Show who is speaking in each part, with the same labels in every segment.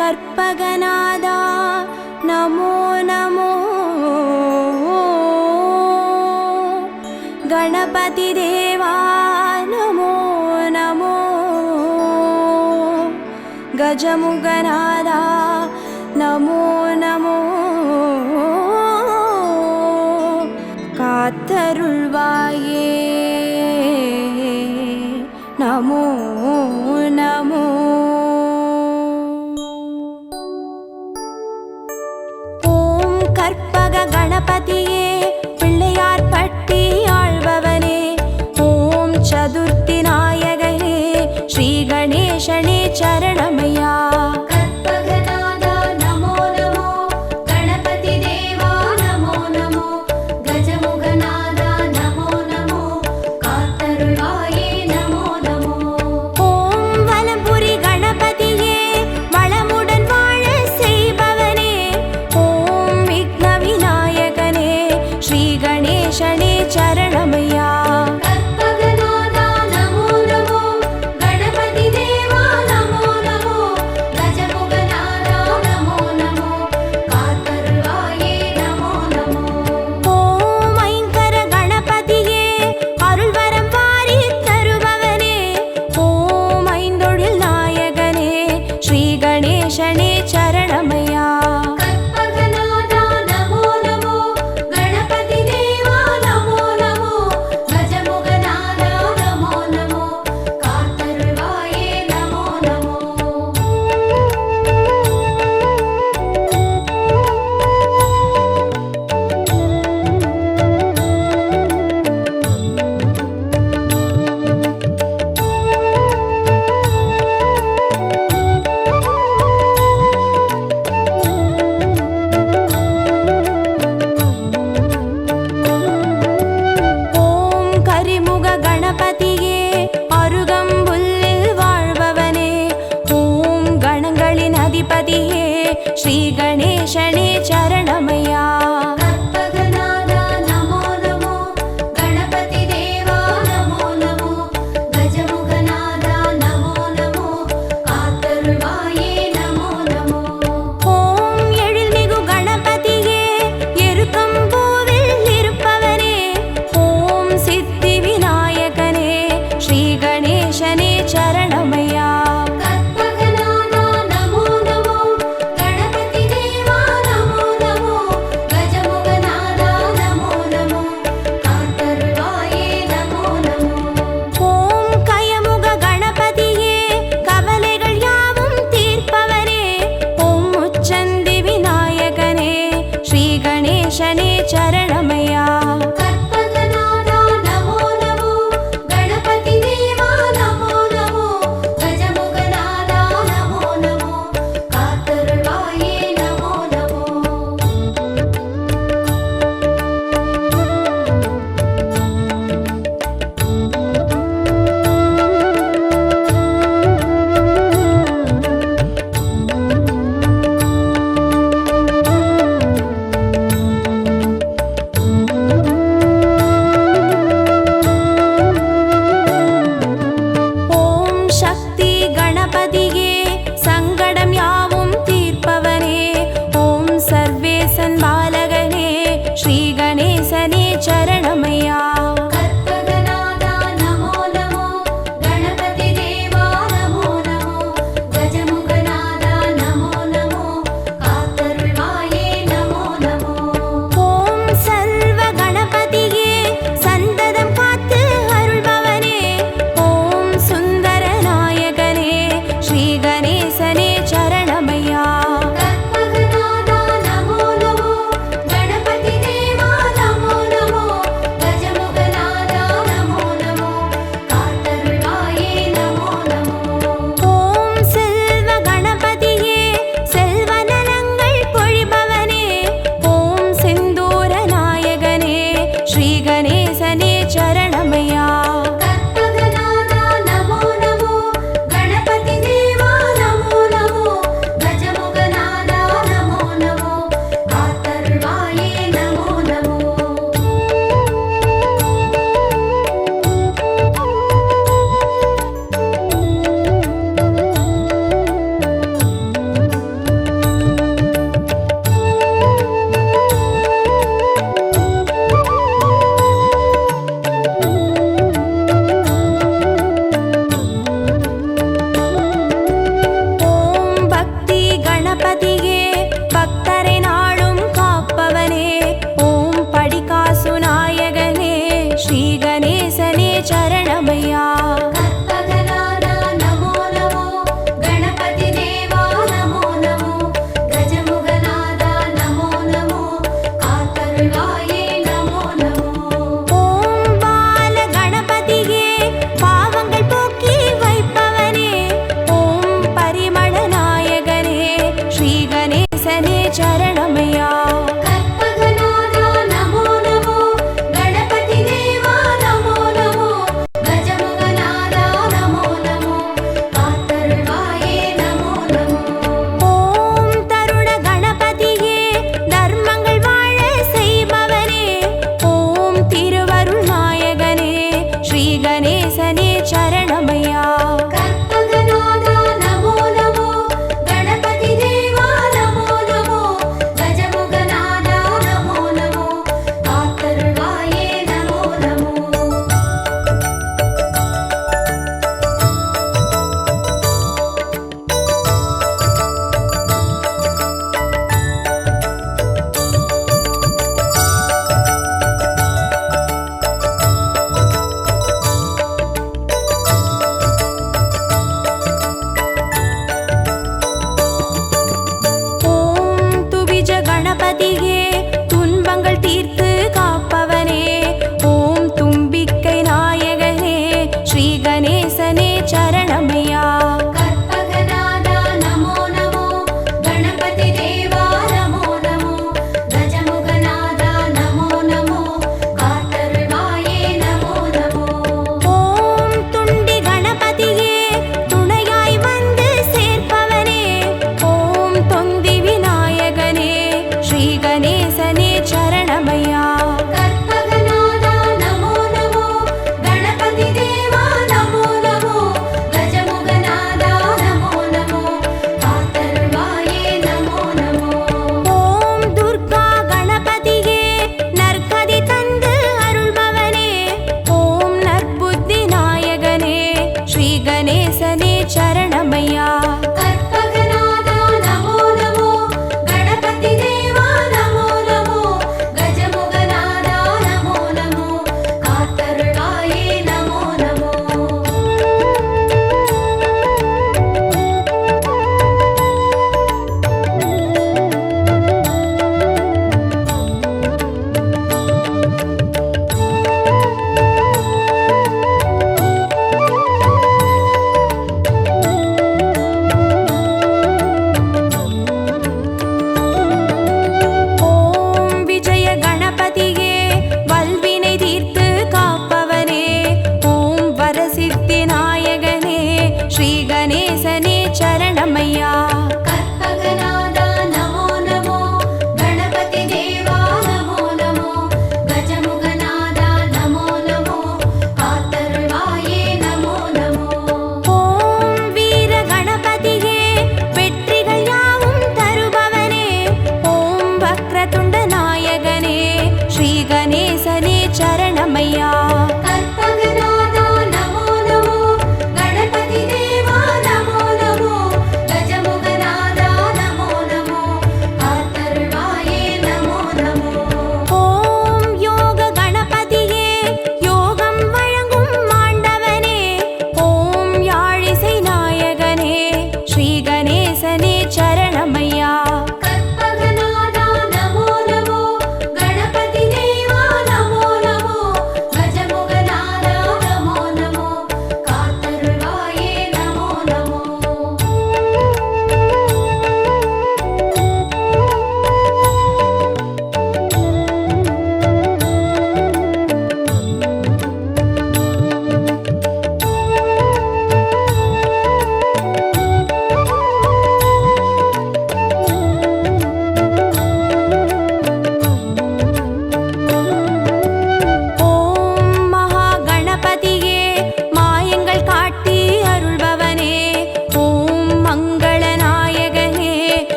Speaker 1: கற்பகநாதா நமோ நமோ, கணபதி தேவா நமோ நமோ, கஜமுகநாதா நமோ நமோ, காத்தருள்வாயே நமோ நமோ. ஓம் கற்பக கணபதியே பிள்ளையார் பட்டி ஆள்பவனே, ஓம் சதுர்த்தி நாயகனே ஸ்ரீ கணேசனே சரணமையா. ஸ்ரீ கணேசனே சரணமையா. கற்பகநாதா நமோ நமோ, கணபதி தேவா நமோ நமோ, கஜமுகநாதா நமோ நமோ, காத்தருள்வாயே நமோ நமோ. ஓம் எழில்மிகு கணபதியே எருக்கம்பூவில் இருப்பவனே, ஓம் சித்தி விநாயகனே ஸ்ரீ கணேசனே சரணமையா. நமோ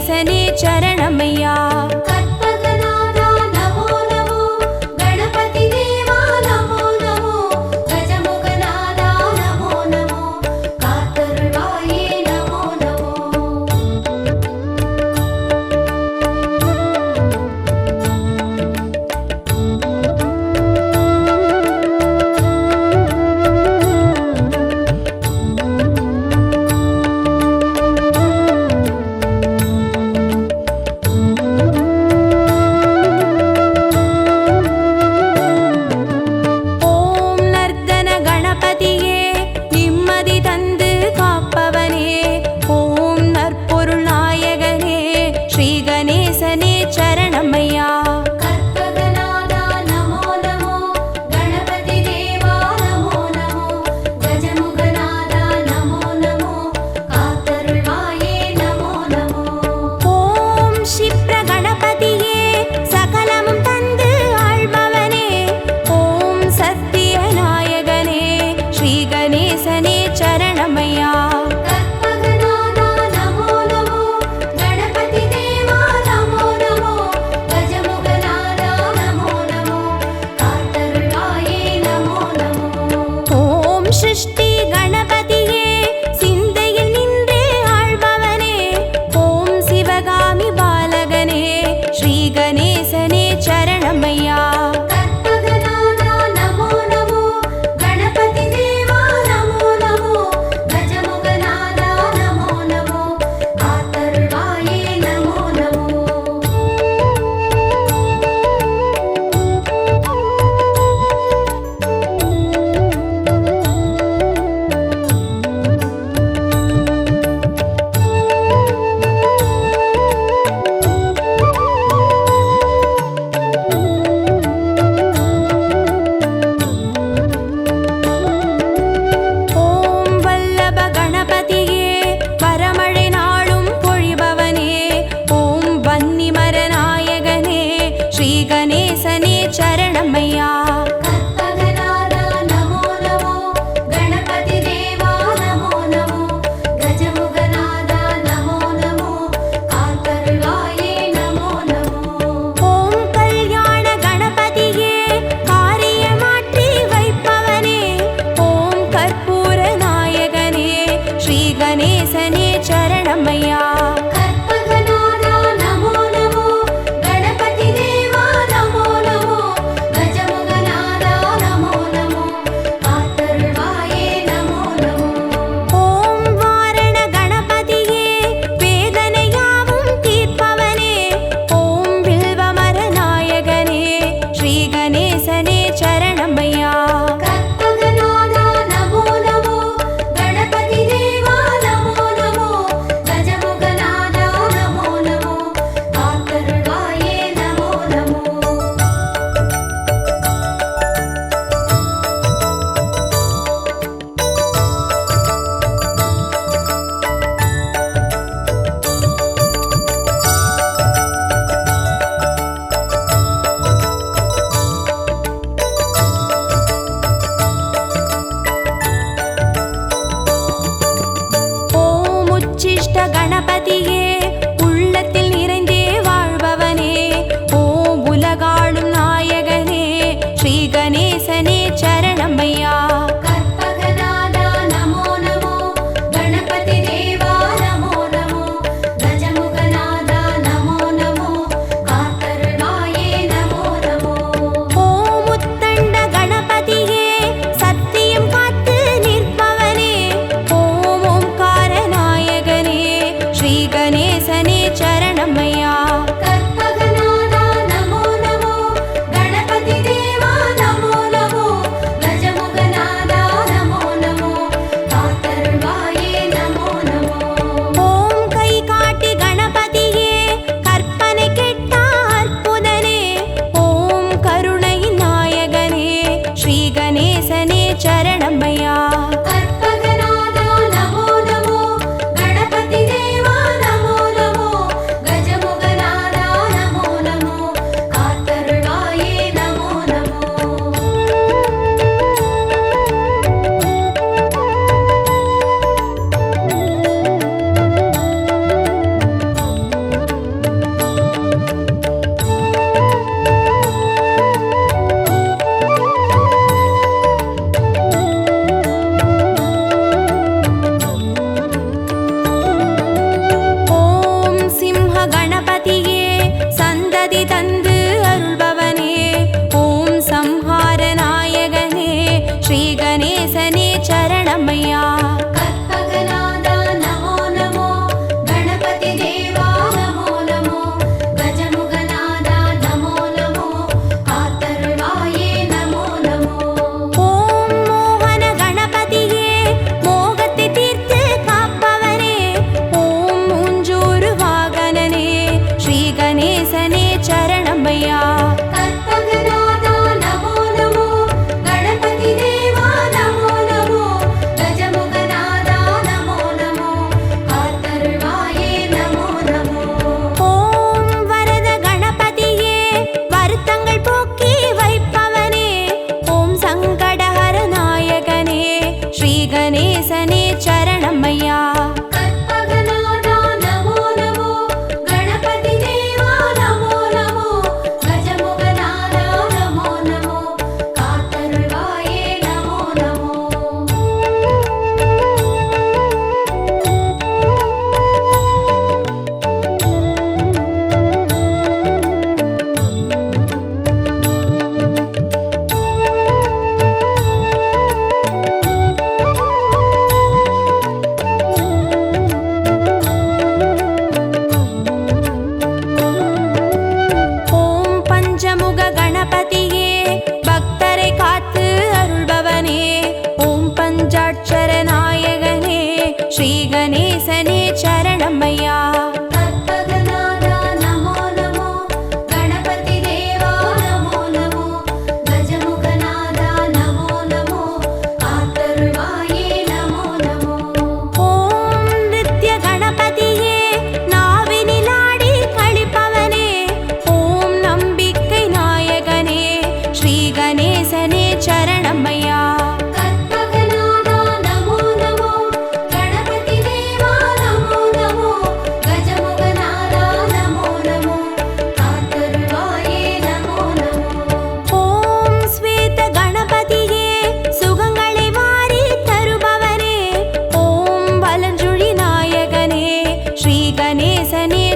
Speaker 1: கணேசனே சரணமையா. கற்பகநாதா நமோ நமோ, கணபதி தேவா நமோ நமோ, கஜமுகநாதா நமோ நமோ, காத்தருள்வாயே நமோ நமோ.
Speaker 2: கற்பகநாதா நமோ நமோ, கணபதி தேவா நமோ நமோ, கஜமுகநாதா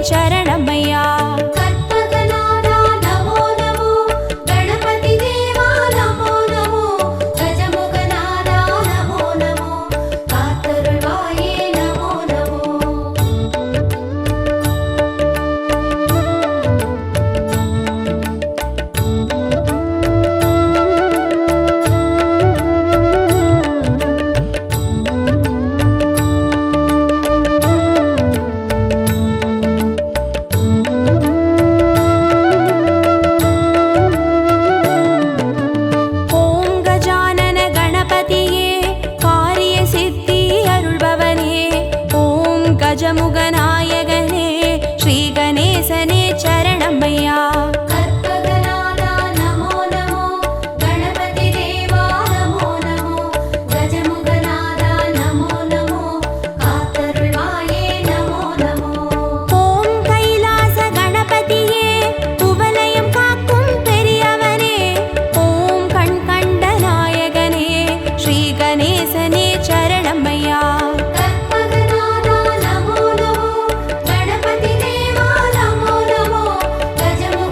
Speaker 1: சரணமையா. கற்பகநாதா நமோ நமோ, கணபதி தேவா நமோ நமோ, கஜமுகநாதா நமோ நமோ, காத்தருள்வாயே நமோ நமோ. ஓம் கஜானன கணபதியே, காரிய சித்தி அருள்பவனே, ஓம் கஜமுகநாயகனே, ஸ்ரீ கணேசனே சரணமையா. கற்பகநாதா நமோ நமோ, கணபதி தேவா நமோ நமோ, கஜமுகநாதா நமோ நமோ, காத்தருள்வாயே நமோ நமோ. ஓம் கைலாச கணபதியே, குவலயம் காக்கும் பெரியவனே, ஓம் கண் கண்ட நாயகனே, ஸ்ரீ கணேசனே சரணமையா. கற்பகநாதா நமோ நமோ, கணபதி தேவா நமோ நமோ, கஜமுகநாதா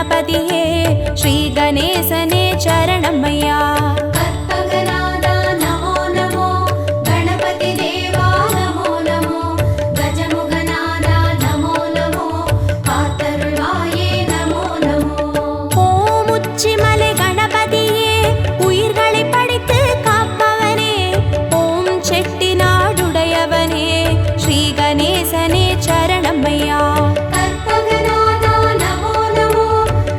Speaker 1: गणपतिये श्री गणेशने चरणमय्या
Speaker 2: கற்பகநாதா நமோ நமோ கணபதி தேவா நமோ நமோ கஜமுகநாதா நமோ நமோ காத்தருள்வாயே நமோ நமோ
Speaker 1: ஓம் உச்சிமலை கணபதியே உயிர்களை படைத்து காப்பவனே ஓம் செட்டிநாடுடையவனே ஸ்ரீ கணேசனே சரணமய்யா
Speaker 2: கற்பகநாதா நமோ நமோ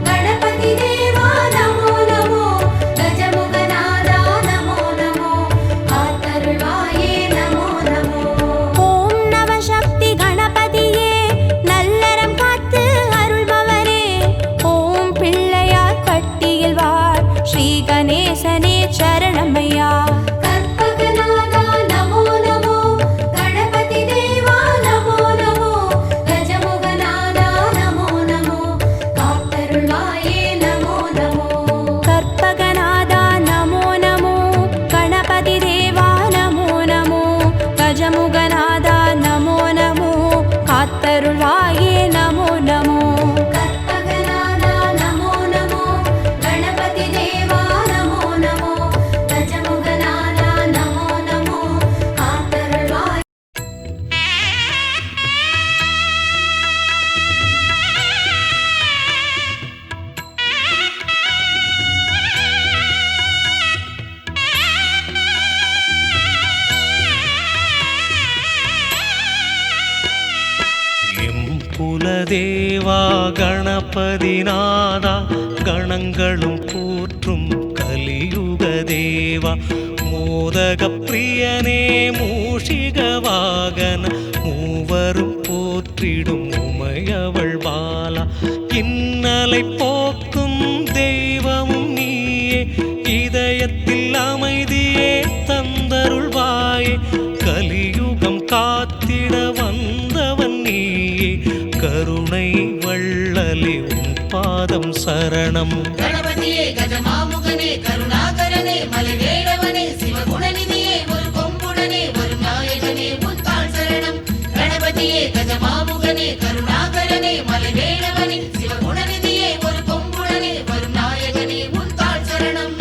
Speaker 2: கணபதி தேவா நமோ நமோ கஜமுகநாதா நமோ நமோ காத்தருள்வாயே நமோ நமோ
Speaker 1: ஓம் நவசக்தி கணபதியே நல்லறம் காத்து அருள்பவரே ஓம் பிள்ளையார் பட்டியில் வாழ் ஸ்ரீ கணேசனே சரணமய்யா
Speaker 2: கற்பகநாதா நமோ நமோ கணபதி தேவா நமோ நமோ கஜமுகநாதா நமோ நமோ காத்தருள்வாயே நமோ நமோ
Speaker 1: கற்பகநாதா நமோ நமோ கணபதி தேவா நமோ நமோ கஜமுகநாதா நமோ நமோ காத்தருள்வாயே நமோ நமோ
Speaker 2: கற்பகநாதா நமோ நமோ கணபதி தேவா நமோ நமோ கஜமுகநாதா நமோ நமோ காத்தருள்வாயே
Speaker 3: குலதேவா கணபதிநாதா கணங்களும் போற்றும் கலியுக தேவா மோதக பிரியனே மூஷிக வாகன மூவரும் போற்றிடும் உமையவள் பாலா இன்னலை போக்கும் தெய்வமும் நீயே இதயத்தில் அமைதியே தந்தருள்வாயே கலியுகம் காத்திட வந்தவன் நீயே கருணை வள்ளலே உன் பாதம் சரணம்
Speaker 4: கணபதியே கஜமாமுகனே கருணாகரனே மலைவேடவனே சிவகுணநிதியே ஒரு கொம்புடனே ஒரு நாயகனே முத்தாள் சரணம் கணபதியே கஜமாமுகனே கருணாகரனே மலைவேடவனே சிவகுணநிதியே ஒரு கொம்புடனே ஒரு நாயகனே முத்தாள் சரணம்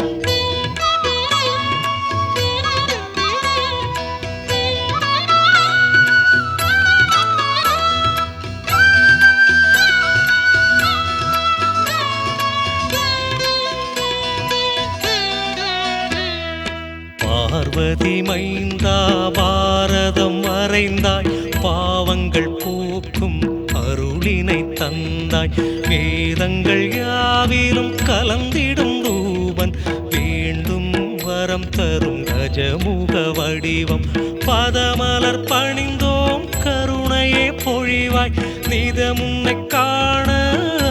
Speaker 3: பார்வதி மைந்தா பாரதம் வரைந்தாய் பாவங்கள் போக்கும் அருளினை தந்தாய் வேதங்கள் யாவிலும் கலந்திடும் ரூபன் வேண்டும் வரம் தரும் கஜமுக வடிவம் பதமலர் பணிந்தோம் கருணையே பொழிவாய் நிதமுன்னை காண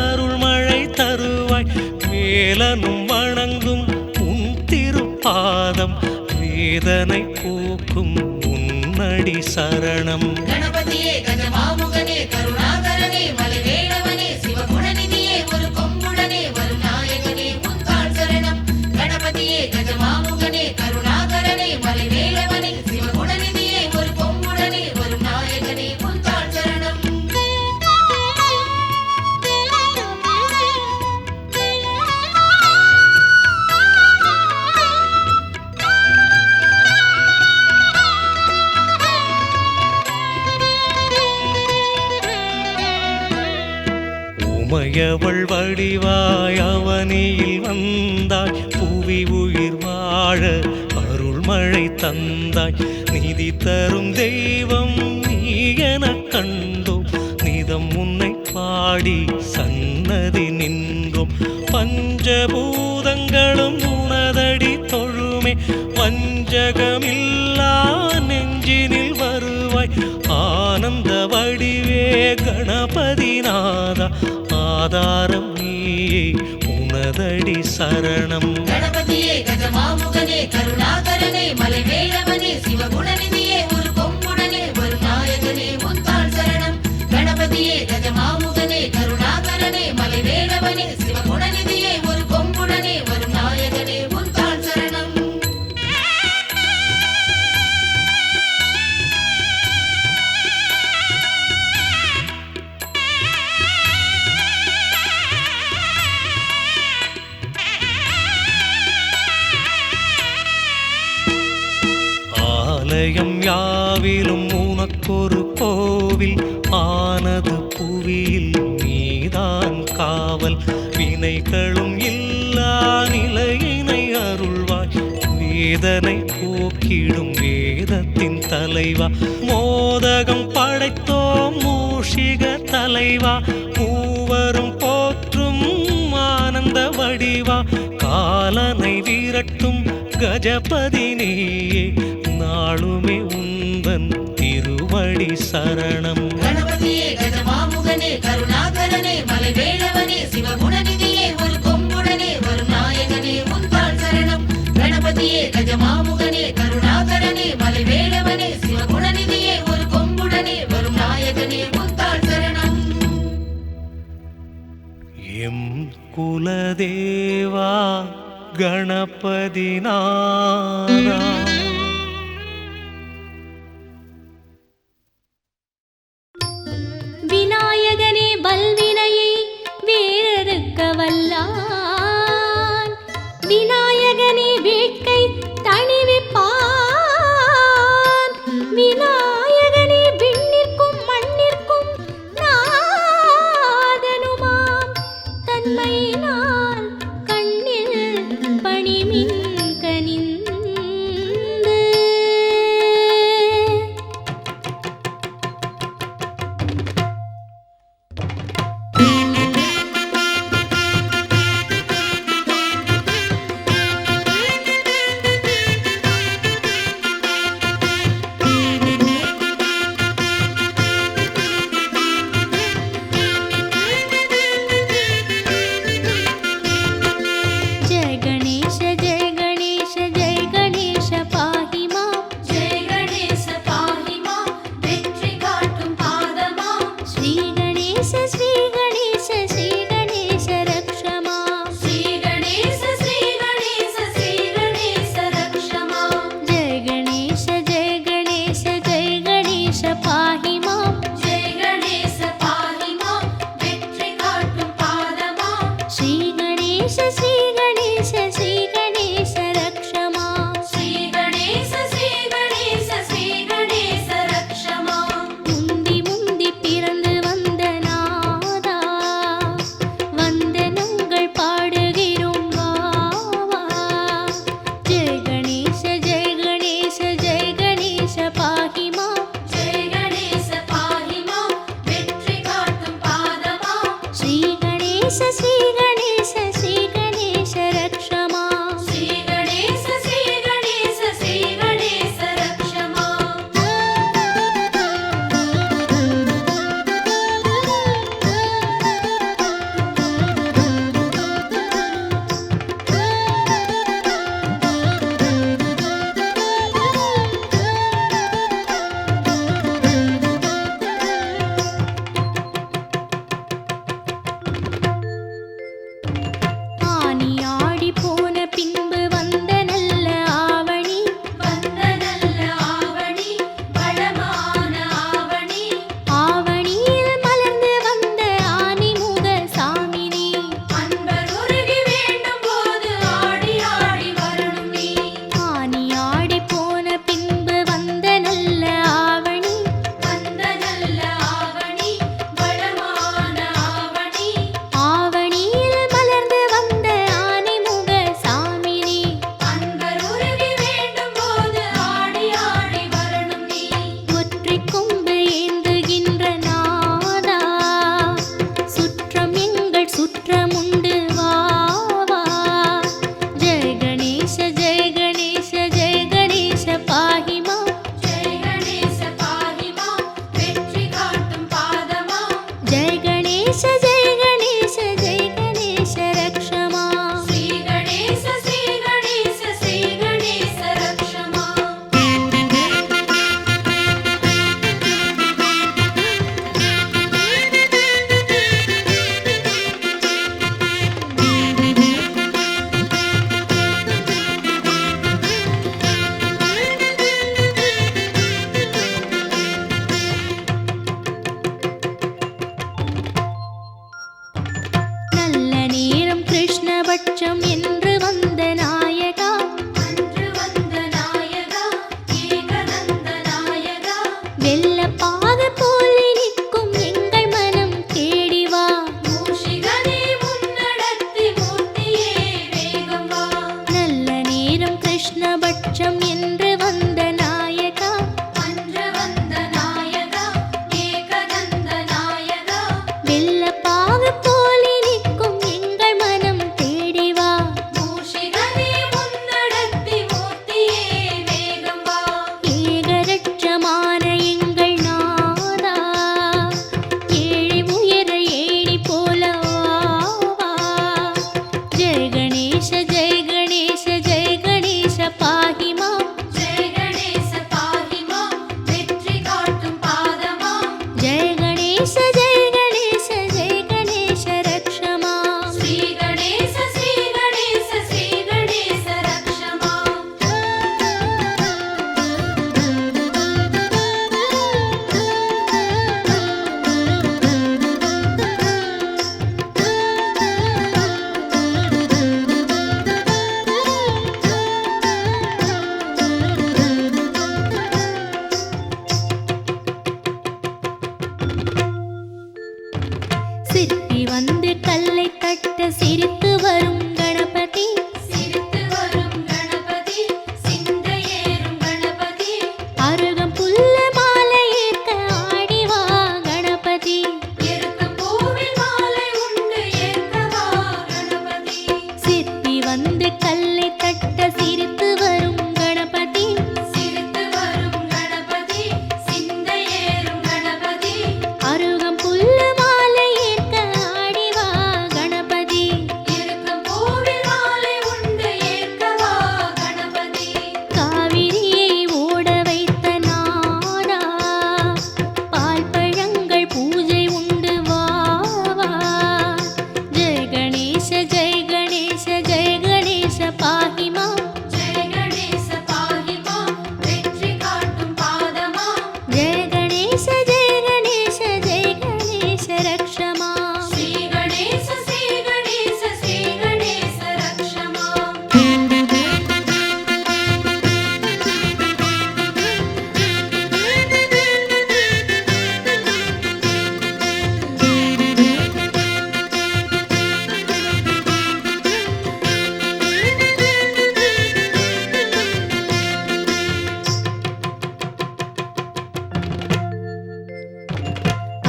Speaker 3: அருள்மழை தருவாய் வேலனும் வணங்கும் உன் திருப்பாதம் வேதனை போக்கும் உன்னடி சரணம்
Speaker 4: கணபதியே கஜமாமுகனே கருணாகரனே மலைவேடவனே சிவகுணநிதியே ஒரு கொம்புடனே ஒரு நாயகனே முத்தாள் சரணம் கணபதியே கஜமாமுகனே கருணாகரனே மலைவேடவனே சிவகுணநிதியே ஒரு கொம்புடனே ஒரு நாயகனே முத்தாள் சரணம்
Speaker 3: உமையவள் வடிவாய் அவனியில் வந்தாய் புவி உயிர் வாழ அருள்மழை தந்தாய் நிதி தரும் தெய்வம் நீ எனக் கண்டோம் நிதம் உன்னை பாடி சன்னதி நின்றோம் பஞ்சபூதங்களும் உனதடி தொழுமே வஞ்சகமில்லா நெஞ்சினில் வருவாய் ஆனந்த வடிவே கணபதிநாதா ஆதாரம் நீயே உனதடி சரணம்
Speaker 4: கணபதியே கஜமாமுகனே கருணாகரனே மலைவேடவனே சிவகுணநிதியே ஒரு கொம்புடனே ஒரு நாயகனே முத்தாள் சரணம் கணபதியே கஜமாமுகனே கருணாகரனே மலைவேடவனே சிவகுணநிதியே ஒரு கொம்புடனே ஒரு நாயகனே முத்தாள் சரணம்
Speaker 3: நாவிலும் உனக்கொரு கோவில் ஆனது புவியில் நீதான் காவல் வினைகளும் இல்லா நிலையினை அருள்வாய் வேதனை போக்கிடும் வேதத்தின் தலைவா மோதகம் படைத்தோம் மூஷிக தலைவா மூவரும் போற்றும் ஆனந்த வடிவா காலனை விரட்டும் கஜபதி நீயே நாளுமே உந்தன் திருவடி சரணம்.
Speaker 4: கணபதியே கஜமாமுகனே கருணாகரனே மலைவேளவனே சிவகுணநிதியே ஒரு கொம்புடனே வரும் நாயகனே உந்தாள் சரணம். கணபதியே கஜமாமுகனே கருணாகரனே மலைவேளவனே சிவகுணநிதியே ஒரு கொம்புடனே வரும் நாயகனே உந்தாள் சரணம்.
Speaker 3: எம் குலதேவா கணபதி நாதா
Speaker 1: விநாயகனே வல்வினையை வேறறுக்க வல்லான் விநாயகனே வேட்கை தணிவிப்பான் விநாயகனே விண்ணிற்கும் மண்ணிற்கும் நாதனுமாம் தன்மையினால் கண்ணில் பணிமின் கனிந்து வெள்ளப்பாக போல் நிற்கும் எங்கள் மனம் தேடி வா.
Speaker 2: மூஷிகனே முன்னடர்த்தி மூர்த்தியே வேகம் வா.
Speaker 1: நல்ல நேரம் கிருஷ்ணபட்சம் என்று வந்த நாயகா.
Speaker 2: அன்று வந்த நாயகா ஏகதந்த நாயகா.
Speaker 1: வெள்ளப்பாக போல் நிற்கும் எங்கள் மனம் தேடி வா.
Speaker 2: மூஷிகனே முன்னடர்த்தி மூர்த்தியே வேகம் வா.
Speaker 1: ஏகரட்சமான எங்கள் நாதா, ஏழை உயர ஏணி போல வா. ஜெய கணேச ஜெய கணேச ஜெய கணேச பாஹி மாம்.
Speaker 2: ஜெய கணேச பாஹி மாம். வெற்றி காட்டும் பாதமா.
Speaker 1: ஜெய கணேச ஜெய கணேச ஜெய கணேச ரக்ஷ மாம்.
Speaker 2: ஸ்ரீ கணேச ஸ்ரீ கணேச ஸ்ரீ கணேச ரக்ஷ மாம்.
Speaker 1: சிற்பி வந்து கல்லை தட்ட சிரித்து வரும் கணபதி.
Speaker 2: சிரித்து வரும் கணபதி. சிந்தை ஏறும் கணபதி.
Speaker 1: அருகம் புல்ல மாலை ஏற்க ஆடி வா கணபதி.
Speaker 2: இருக்கும் பூவில் மாலை உண்டு ஏற்கவா கணபதி.
Speaker 1: சிற்பி வந்து கல்லை தட்ட சிரித்து வரும் கணபதி.
Speaker 2: சிரித்து வரும் கணபதி. சிந்தை ஏறும் கணபதி.
Speaker 1: அருகம் புல்ல மாலை ஏற்க ஆடி வா கணபதி.
Speaker 2: இருக்கும் பூவில் மாலை உண்டு ஏற்கவா கணபதி.
Speaker 1: காவிரியை ஓட வைத்த நானா, பால் பழங்கள் பூஜை உண்டு வா வா. ஜெய கணேச ஜெய கணேச ஜெய கணேச பாஹி மாம்.
Speaker 2: ஜெய கணேச பாஹி மாம். வெற்றி காட்டும் பாதமா.
Speaker 1: ஜெய கணேச ஜெய கணேச ஜெய கணேச ரக்ஷ மாம்.
Speaker 2: ஸ்ரீ கணேச ஸ்ரீ கணேச ஸ்ரீ கணேச ரக்ஷ மாம்.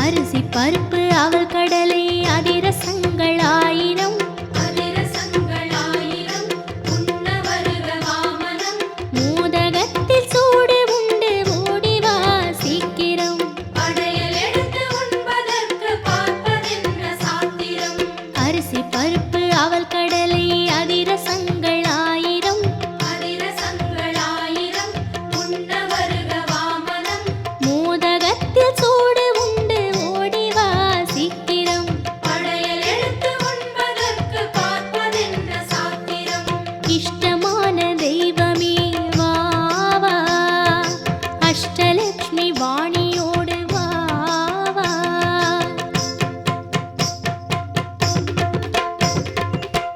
Speaker 1: அரிசி பருப்பு அவல் கடலை அதிரசங்கள் ஆயிரம்.
Speaker 2: அதிரசங்கள் ஆயிரம். உண்ண வருக வாமனம்.
Speaker 1: மோதகத்தில் சூடு உண்டு ஓடி வா சீக்கிரம்.
Speaker 2: படையல் எடுத்து உண்பதற்கு பார்ப்பதென்ன சாத்திரம்.
Speaker 1: அரிசி பருப்பு அவல் கடலை அதிரசங்கள் ஆயிரம்.
Speaker 2: அதிரசங்கள் ஆயிரம். உண்ண வருக வாமனம்.
Speaker 1: மோதகத்தில் சூடு உண்டு ஓடி வா சீக்கிரம்.
Speaker 2: படையல் எடுத்து உண்பதற்கு பார்ப்பதென்ன சாத்திரம்.
Speaker 1: இஷ்டமான தெய்வமே வா வா. அஷ்டலக்ஷ்மி வாணியோடு வா வா.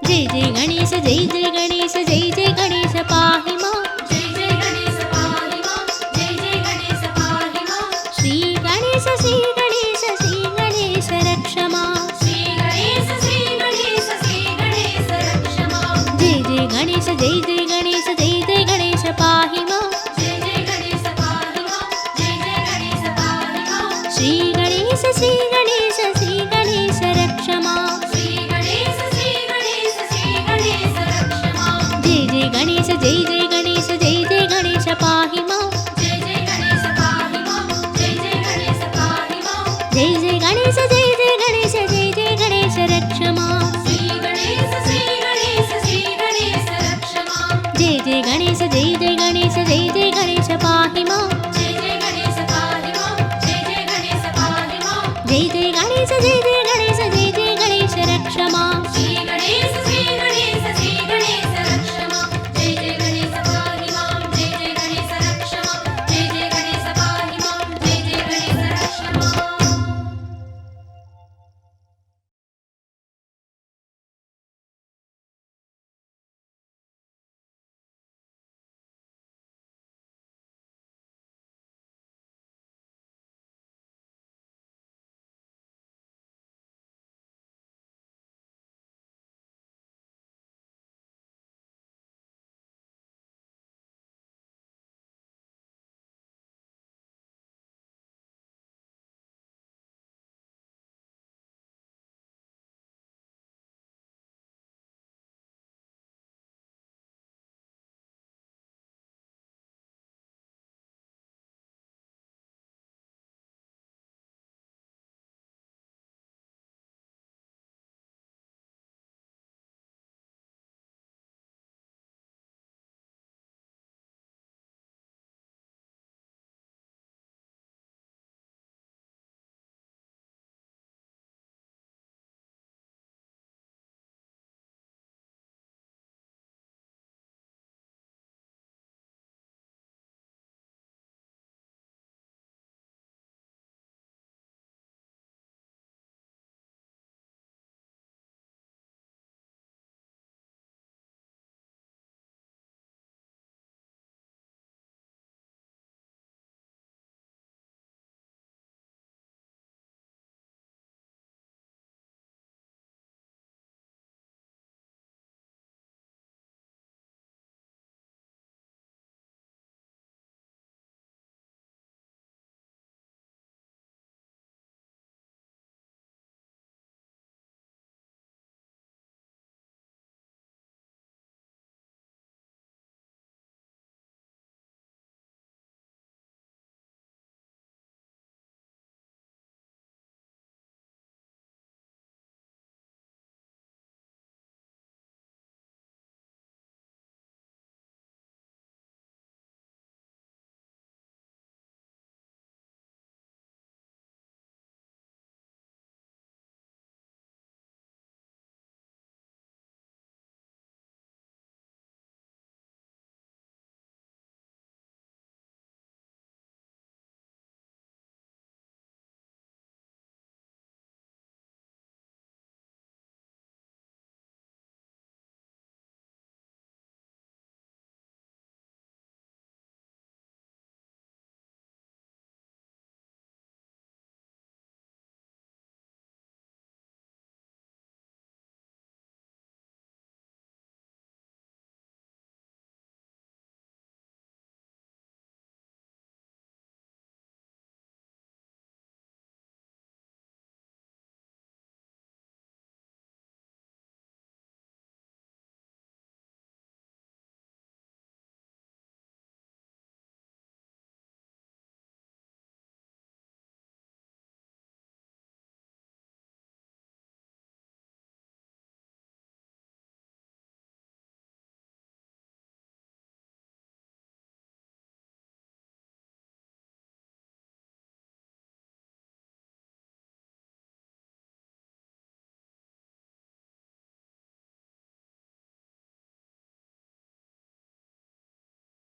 Speaker 1: ஜெய ஜெய கணேச ஜெய ஜெய கணேச ஜெய ஜெய கணேச பாஹி மாம்.
Speaker 2: ஜெய ஜெய கணேச பாஹி மாம். ஜெய ஜெய கணேச பாஹி மாம்.
Speaker 1: ஸ்ரீ கணேச ஸ்ரீ கணேச ஸ்ரீ கணேச ரக்ஷ மாம்.
Speaker 2: ஸ்ரீ கணேச ஸ்ரீ கணேச ஸ்ரீ கணேச ரக்ஷ மாம்.
Speaker 1: ஜெய ஜெய கணேச ஜெய ஜெய கணேச ஜெய ஜெய கணேச பாஹி மாம்.
Speaker 2: ஜெய ஜெய கணேச பாஹி மாம். ஜெய ஜெய கணேச பாஹி மாம்.
Speaker 1: ஸ்ரீ கணேச ஸ்ரீ கணேச ஸ்ரீ கணேச ரக்ஷ மாம்.
Speaker 2: ஸ்ரீ கணேச ஸ்ரீ கணேச ஸ்ரீ கணேச ரக்ஷ மாம்.
Speaker 1: ஜெய ஜெய கணேச ஜெய ஜெய கணேச ஜெய ஜெய கணேச பாஹி மாம்.
Speaker 2: ஜெய ஜெய கணேச பாஹி மாம். ஜெய ஜெய கணேச பாஹி மாம்.
Speaker 1: ஜெய ஜெய கணேச ஜெய ஜெய கணேச ஜெய ஜெய கணேச ரக்ஷ மாம்.
Speaker 2: ஸ்ரீ கணேச ஸ்ரீ கணேச ஸ்ரீ கணேச ரக்ஷ மாம்.
Speaker 1: ஜெய ஜெய கணேச ஜெய ஜெய கணேச ஜெய ஜெய கணேச பாஹி மாம்.
Speaker 2: ஜெய ஜெய கணேச பாஹி மாம். ஜெய ஜெய கணேச பாஹி மாம்.
Speaker 1: ஜெய ஜெய கணேச ஜெய ஜெய